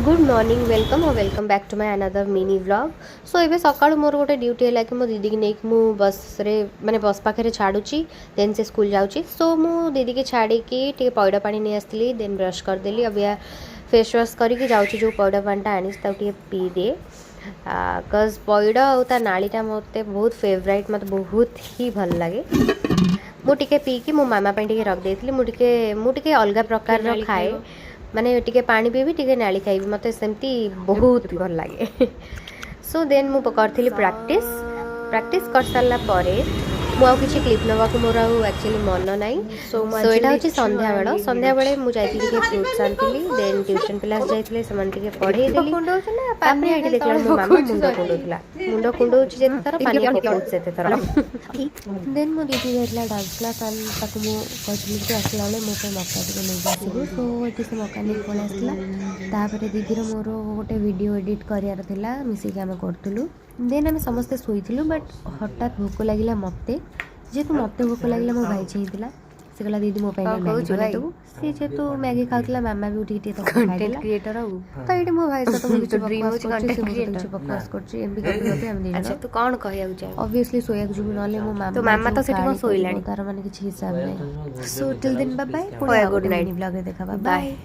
Good morning welcome back to my another mini vlog. So ये सकाळू मोर गोटे duty है कि मो दीदी की नहीं मु बस रे माने बस पाखे छाड़ुची देन से स्कूल जाऊँगी। सो मु दीदी की छाड़ी टे पैड़ पानी नहीं आसती देन ब्रश करदेली अब या फेस वाश करके जाऊँगी जो पैड़ पानीटा आनी टे पी दे कज पैड़ आ नालीटा मत बहुत फेवरेट मत बहुत ही भल लगे। मुझे पी कि मो मामा टे रख देती मुझे अलग प्रकार खाए माने टिके पानी पीबी टिके नाली खाइबी मत सेमती बहुत भल लगे। सो देन मु करथिली प्रैक्टिस कर सारा पर मुझे क्लिप नवाक मोर एक्चुअली मन ना। सो यहाँ हूँ संध्या बेले मुझे फ्रुट्स आनी देन ट्यूशन क्लास जाइए से पढ़े देली ये देखला मो मामा मुंड कुंडौची थर पानी पकाउछ से थर देन मो दीदी जाइला डांस क्लास ताकू मु कहली कि आसला बेले मो पे मक्का टिके नहीं आसबू। सो ये से मक्का नहीं पळै आसला तापर दीदीर मोर गोटे वीडियो एडिट करार थिला मिसिक आम करथुलु। देन आम समस्ते शोइथिलु बट हठात भोक लगिला मते जेतु मते भोक लगिला मो भाई चाहिला से कहला दीदी मो मैगी बना दो से जेतु मैगी खाउतला मामा भी उठी तो कंटेंट क्रिएटर हो तो ये मो भाई तो मुझे ड्रीम हो कंटेंट क्रिएटर बकवास करछि एमबी कपि हम दिन। अच्छा तू कोन कहया जाय ऑब्वियसली सोया जुबु नले मो मामा तो मामा तो सेठी कोन सोइलानी तार माने किछि हिसाब नै। So till then bye bye good night blog रे देखा बाय।